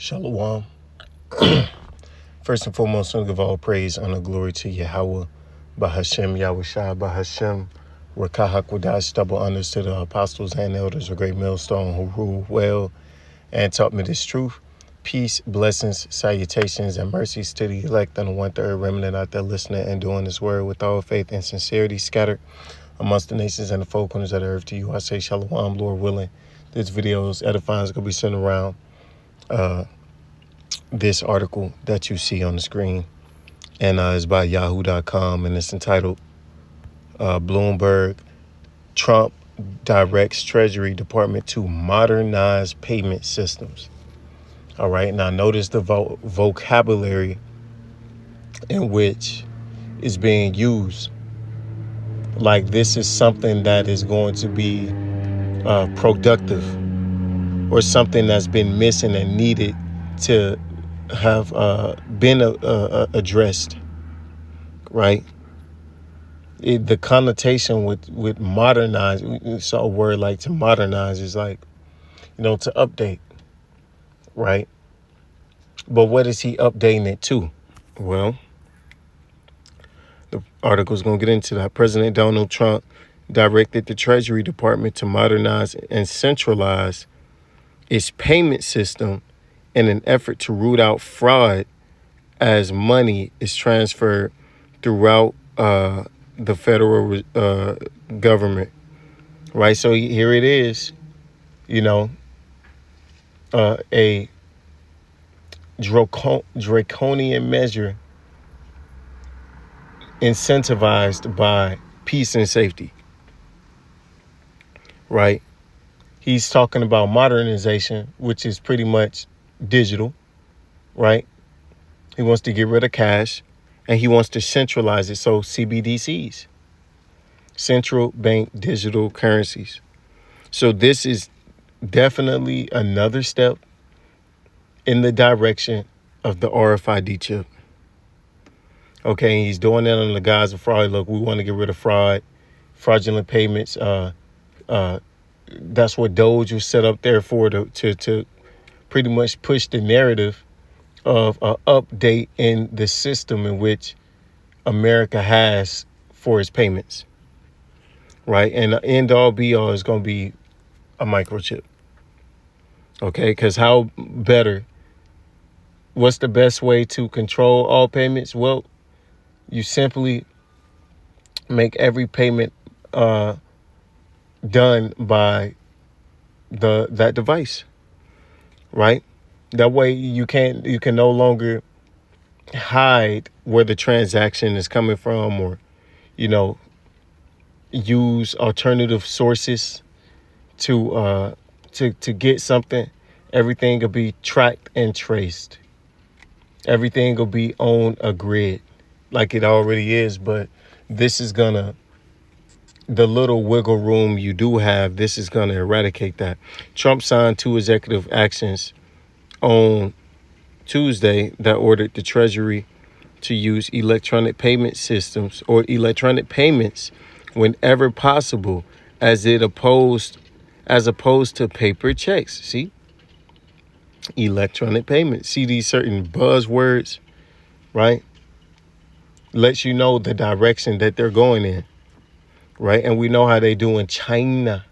Shalom. First and foremost, I give all praise, honor, glory to Yahweh, Bahashem, Yahweh Shai, Bahashem, Rakahakwadash, double honors to the apostles and elders of Great Millstone who rule well and taught me this truth. Peace, blessings, salutations, and mercies to the elect and the one-third remnant out there listening and doing this word with all faith and sincerity scattered amongst the nations and the four corners of the earth. To you, I say shalom, Lord willing. This video is edifying. It's going to be sent around this article that you see on the screen, and it's by yahoo.com, and it's entitled Bloomberg, Trump directs Treasury Department to modernize payment systems. All right, now notice the vocabulary in which is being used. Like this is something that is going to be productive, or something that's been missing and needed to have been addressed, right? The connotation with modernize, so a word like to modernize is like, to update, right? But what is he updating it to? Well, the article is going to get into that. President Donald Trump directed the Treasury Department to modernize and centralize its payment system in an effort to root out fraud as money is transferred throughout the federal government, right? So here it is, a draconian measure incentivized by peace and safety, right? He's talking about modernization, which is pretty much digital, right? He wants to get rid of cash, and he wants to centralize it. So CBDCs, central bank digital currencies. So this is definitely another step in the direction of the RFID chip. Okay, he's doing that on the guise of fraud. Look, we want to get rid of fraudulent payments. That's what Doge was set up there for, to pretty much push the narrative of an update in the system in which America has for its payments, right? And the end all be all is going to be a microchip. Okay, because what's the best way to control all payments? Well, you simply make every payment done by that device, right? That way you can no longer hide where the transaction is coming from, or use alternative sources to get something. Everything will be tracked and traced. Everything will be on a grid like it already is, but this is gonna, the little wiggle room you do have, this is gonna eradicate that. Trump signed 2 executive actions on Tuesday that ordered the Treasury to use electronic payment systems, or electronic payments, whenever possible, as opposed to paper checks. See, electronic payments. See these certain buzzwords, right? Lets you know the direction that they're going in, right? And we know how they do in China.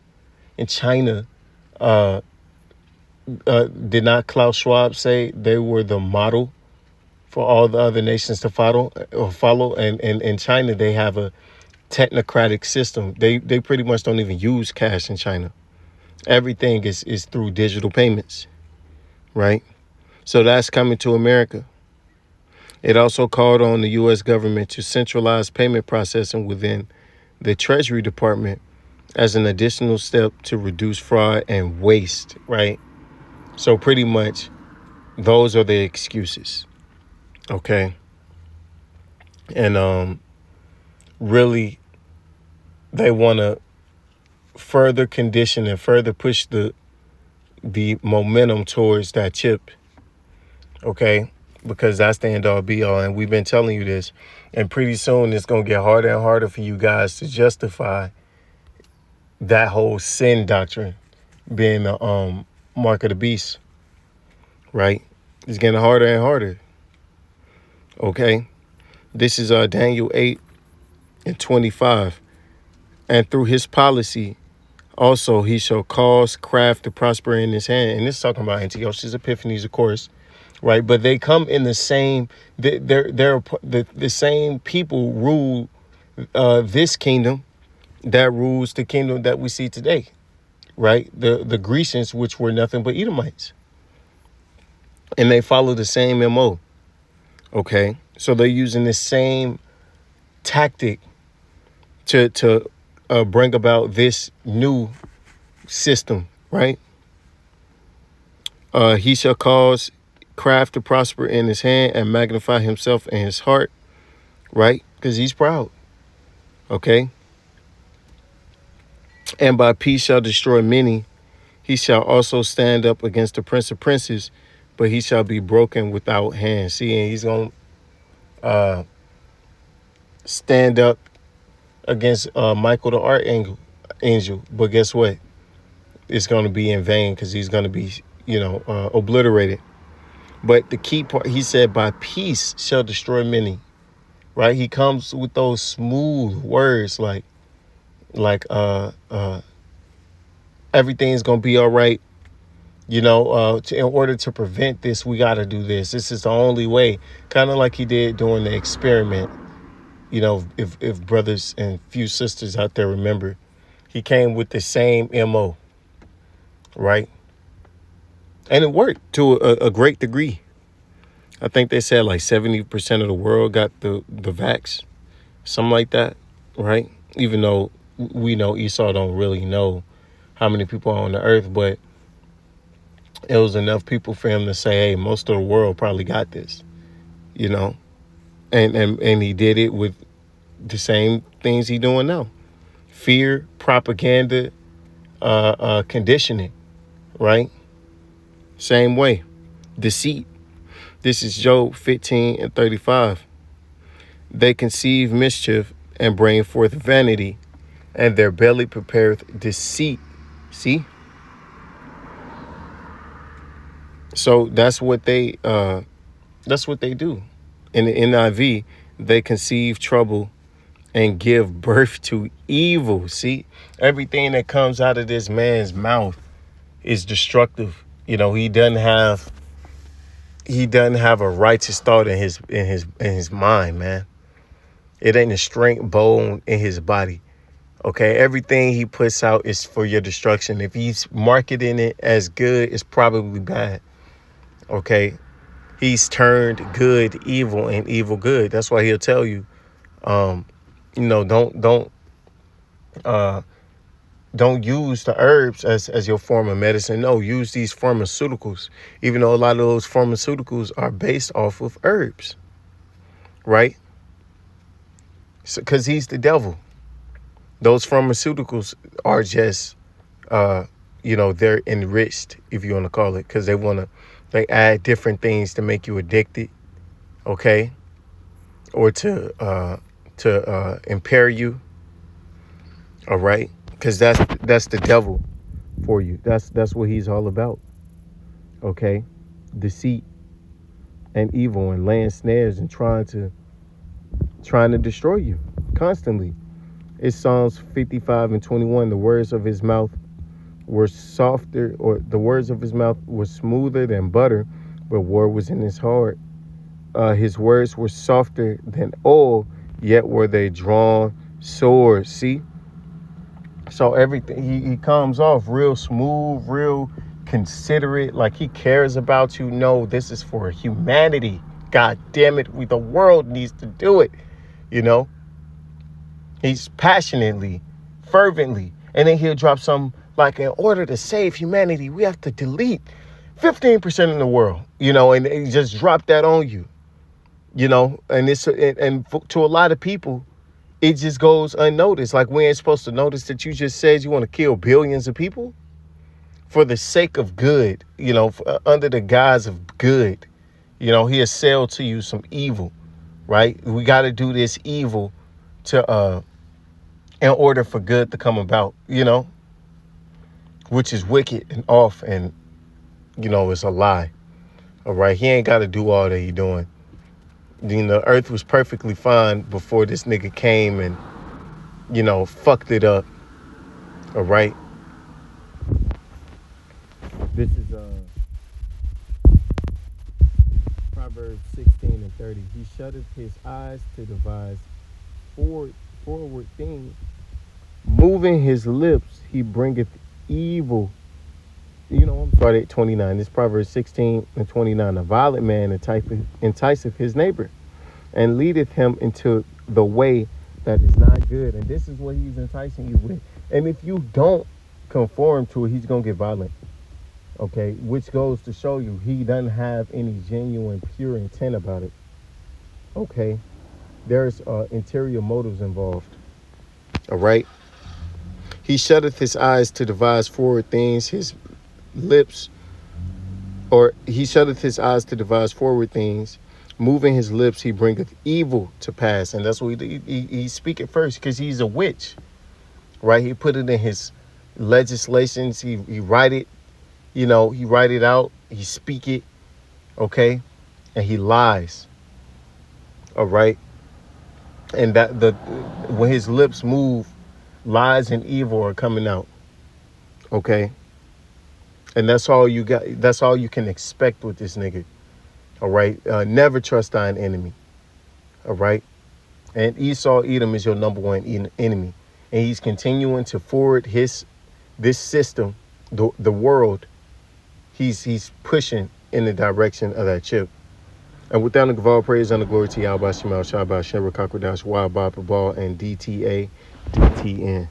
In China, did not Klaus Schwab say they were the model for all the other nations to follow? And in China, they have a technocratic system. They pretty much don't even use cash in China. Everything is through digital payments, right? So that's coming to America. It also called on the U.S. government to centralize payment processing within the Treasury Department as an additional step to reduce fraud and waste, right? So pretty much those are the excuses, okay? And really, they want to further condition and further push the momentum towards that chip, okay? Because that's the end all be all, and we've been telling you this. And pretty soon it's going to get harder and harder for you guys to justify that whole sin doctrine being the mark of the beast, right? It's getting harder and harder. Okay. This is Daniel 8:25. And through his policy, also he shall cause craft to prosper in his hand. And this is talking about Antiochus Epiphanes, of course, right? But they come in the same. The same people rule this kingdom that rules the kingdom that we see today, right? The Grecians, which were nothing but Edomites, and they follow the same MO. Okay, so they're using the same tactic to bring about this new system, right? He shall cause craft to prosper in his hand and magnify himself in his heart, right? Because he's proud. Okay. And by peace shall destroy many. He shall also stand up against the prince of princes, but he shall be broken without hands. See, and he's going to stand up against Michael the archangel. But guess what? It's going to be in vain because he's going to be, obliterated. But the key part, he said, by peace shall destroy many, right? He comes with those smooth words like everything's going to be all right. In order to prevent this, we got to do this. This is the only way. Kind of like he did during the experiment. If brothers and few sisters out there remember, he came with the same MO, right? And it worked to a great degree. I think they said like 70% of the world got the vax, something like that, right? Even though we know Esau don't really know how many people are on the earth, but it was enough people for him to say, hey, most of the world probably got this, and he did it with the same things he doing now. Fear, propaganda, conditioning, right? Same way. Deceit. This is Job 15:35. They conceive mischief and bring forth vanity, and their belly prepareth deceit. See? So that's what they do. In the NIV, they conceive trouble and give birth to evil. See, everything that comes out of this man's mouth is destructive. He doesn't have a righteous thought in his mind, man. It ain't a strength bone in his body. Okay, everything he puts out is for your destruction. If he's marketing it as good, it's probably bad. Okay, he's turned good evil and evil good. That's why he'll tell you, don't use the herbs as your form of medicine. No, use these pharmaceuticals, even though a lot of those pharmaceuticals are based off of herbs, right? So, because he's the devil. Those pharmaceuticals are just, they're enriched, if you want to call it, because they add different things to make you addicted, okay, or to impair you, all right, because that's the devil for you. That's what he's all about, okay, deceit and evil and laying snares and trying to destroy you constantly. It's Psalms 55:21. The words of his mouth were softer, or the words of his mouth were smoother than butter, but war was in his heart. His words were softer than oil, yet were they drawn swords. See? So everything, he comes off real smooth, real considerate, like he cares about you. No, this is for humanity. God damn it, the world needs to do it, He's passionately, fervently, and then he'll drop some like, in order to save humanity, we have to delete 15% of the world, and he just drop that on you, and to a lot of people, it just goes unnoticed. Like, we ain't supposed to notice that you just said you want to kill billions of people for the sake of good, under the guise of good. He'll sell to you some evil, right? We got to do this evil to in order for good to come about, which is wicked and off, and it's a lie. All right, he ain't got to do all that he doing. You know, Earth was perfectly fine before this nigga came and, you know, fucked it up. All right. This is Proverbs 16:30. He shutteth his eyes to devise forward things. Moving his lips, he bringeth evil. You know, I'm sorry, at 29. This Proverbs 16:29. A violent man enticeth his neighbor, and leadeth him into the way that is not good. And this is what he's enticing you with. And if you don't conform to it, he's going to get violent. Okay, which goes to show you he doesn't have any genuine, pure intent about it. Okay, there's interior motives involved. All right. He shutteth his eyes to devise forward things. His lips, or he shutteth his eyes to devise forward things. Moving his lips, he bringeth evil to pass. And that's what he speak it first, because he's a witch, right? He put it in his legislations. He write it, you know, he write it out. He speak it, okay? And he lies, all right? And that when his lips move, lies and evil are coming out, okay? And that's all you got. That's all you can expect with this nigga. All right. Never trust thine enemy. All right. And Esau Edom is your number one enemy. And he's continuing to forward this system, the world. He's pushing in the direction of that chip. And with that, I give all praise and the glory to Yahweh Shemal Shabbat Shem Rakakwadash Wild Bob Ball and DTA DTN.